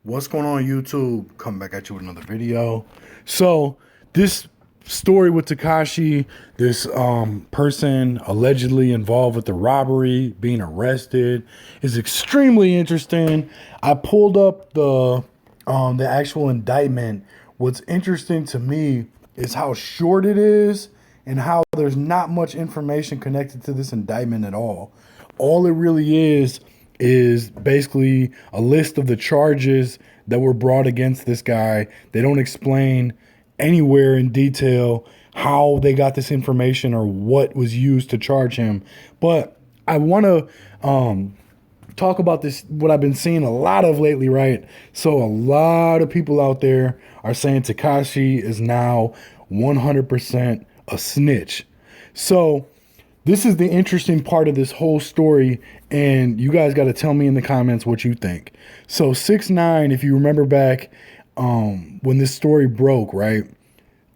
What's going on, YouTube? Coming back at you with another video. So this story with Tekashi, this person allegedly involved with the robbery, being arrested, is extremely interesting. I pulled up the actual indictment. What's interesting to me is how short it is and how there's not much information connected to this indictment at all. All it really is basically a list of the charges that were brought against this guy. They don't explain anywhere in detail how they got this information or what was used to charge him. But I want to talk about this, what I've been seeing a lot of lately, right? So a lot of people out there are saying Tekashi is now 100% a snitch. So this is the interesting part of this whole story, and you guys got to tell me in the comments what you think. So 6ix9ine, if you remember back when this story broke, right,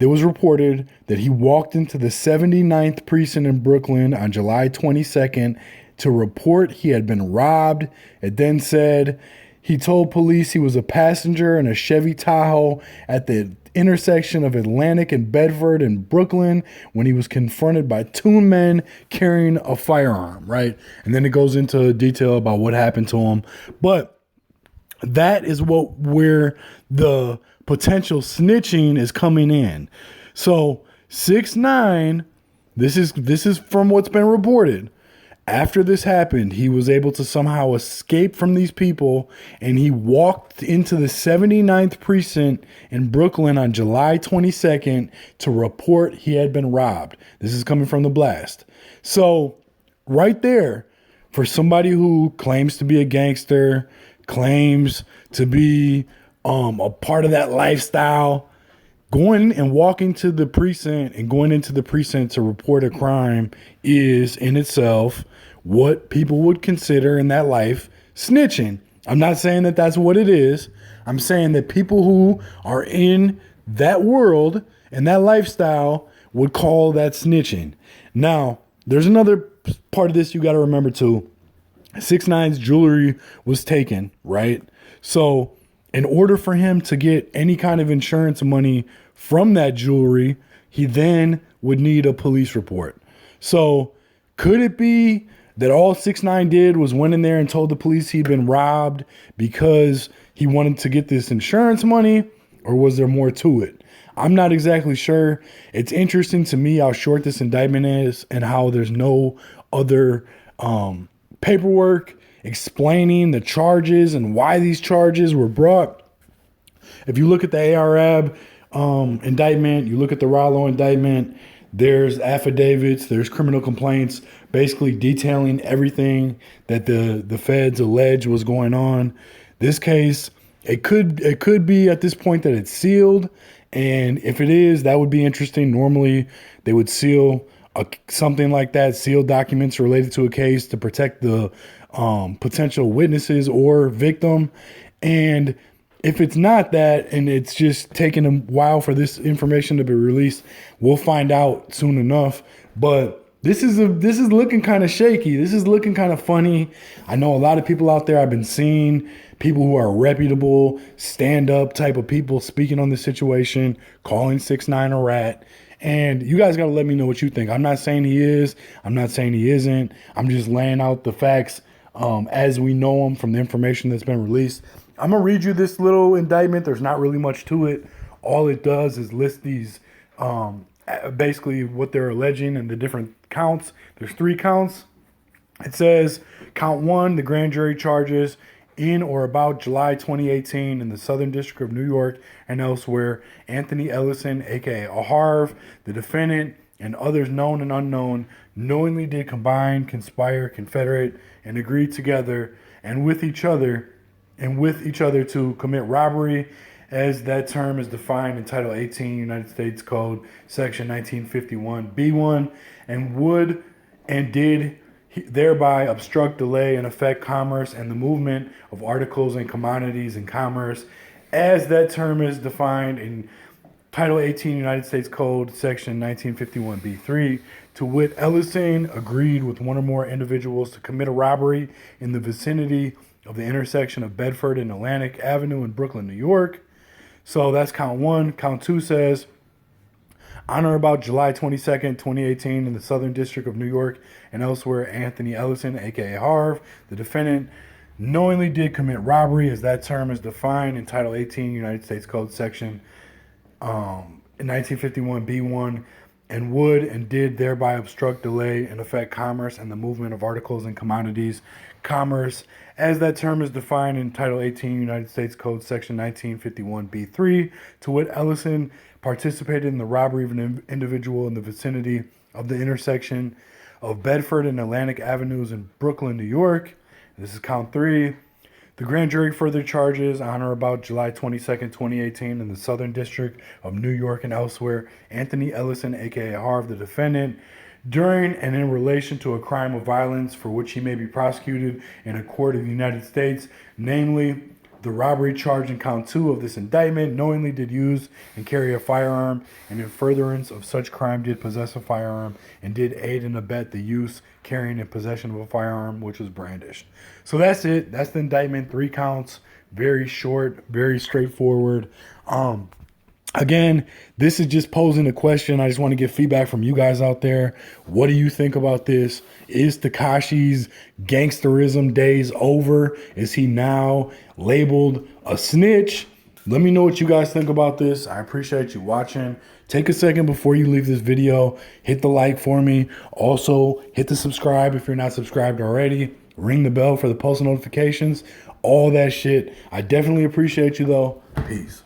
it was reported that he walked into the 79th precinct in Brooklyn on July 22nd to report he had been robbed. It then said he told police he was a passenger in a Chevy Tahoe at the intersection of Atlantic and Bedford in Brooklyn when he was confronted by two men carrying a firearm, right? And then it goes into detail about what happened to him. But that is where the potential snitching is coming in. So 6ix9ine, this is from what's been reported. After this happened, he was able to somehow escape from these people, and he walked into the 79th precinct in Brooklyn on July 22nd to report he had been robbed. This is coming from the blast. So right there, for somebody who claims to be a gangster, claims to be a part of that lifestyle, going and walking to the precinct and going into the precinct to report a crime is in itself what people would consider in that life snitching. I'm not saying that that's what it is. I'm saying that people who are in that world and that lifestyle would call that snitching. Now, there's another part of this you got to remember too. 6ix9ine's jewelry was taken, right? So in order for him to get any kind of insurance money from that jewelry, he then would need a police report. So could it be that all 6ix9ine did was went in there and told the police he'd been robbed because he wanted to get this insurance money, or was there more to it? I'm not exactly sure. It's interesting to me how short this indictment is and how there's no other paperwork explaining the charges and why these charges were brought. If you look at the ARAB indictment, you look at the Rollo indictment, there's affidavits, there's criminal complaints, basically detailing everything that the feds allege was going on. This case, it could be at this point that it's sealed, and if it is, that would be interesting. Normally, they would seal something like that, seal documents related to a case to protect the potential witnesses or victim. And if it's not that, and it's just taking a while for this information to be released, we'll find out soon enough. But this is looking kind of shaky. This is looking kind of funny. I know a lot of people out there, I've been seeing people who are reputable, stand-up type of people speaking on this situation, calling 6ix9ine a rat. And you guys got to let me know what you think. I'm not saying he is. I'm not saying he isn't. I'm just laying out the facts as we know them from the information that's been released. I'm going to read you this little indictment. There's not really much to it. All it does is list these, basically what they're alleging and the different counts. There's 3 counts. It says, count 1, the grand jury charges in or about July 2018 in the Southern District of New York and elsewhere, Anthony Ellison, aka Harv, the defendant, and others known and unknown, knowingly did combine, conspire, confederate, and agree together and with each other to commit robbery, as that term is defined in Title 18 United States Code, Section 1951 B1, and would and did thereby obstruct, delay, and affect commerce and the movement of articles and commodities in commerce, as that term is defined in Title 18 United States Code, Section 1951 B3, to wit, Ellison agreed with one or more individuals to commit a robbery in the vicinity of the intersection of Bedford and Atlantic Avenue in Brooklyn, New York. So that's count one. Count two says, on or about July 22nd, 2018, in the Southern District of New York and elsewhere, Anthony Ellison, aka Harv, the defendant, knowingly did commit robbery, as that term is defined in Title 18 United States Code Section 1951 B1, and would and did thereby obstruct, delay, and affect commerce and the movement of articles and commodities. Commerce, as that term is defined in Title 18 United States Code Section 1951 B3, to wit, Ellison participated in the robbery of an individual in the vicinity of the intersection of Bedford and Atlantic Avenues in Brooklyn, New York. This is count three. The grand jury further charges, on or about July 22nd, 2018, in the Southern District of New York and elsewhere, Anthony Ellison, aka Harv, the defendant, during and in relation to a crime of violence for which he may be prosecuted in a court of the United States, namely the robbery charge in count two of this indictment, knowingly did use and carry a firearm, and in furtherance of such crime did possess a firearm, and did aid and abet the use, carrying, and possession of a firearm which was brandished. So that's it. That's the indictment. 3 counts. Very short, very straightforward. Again, this is just posing a question. I just want to get feedback from you guys out there. What do you think about this? Is Tekashi's gangsterism days over? Is he now labeled a snitch? Let me know what you guys think about this. I appreciate you watching. Take a second before you leave this video. Hit the like for me. Also, hit the subscribe if you're not subscribed already. Ring the bell for the post notifications. All that shit. I definitely appreciate you though. Peace.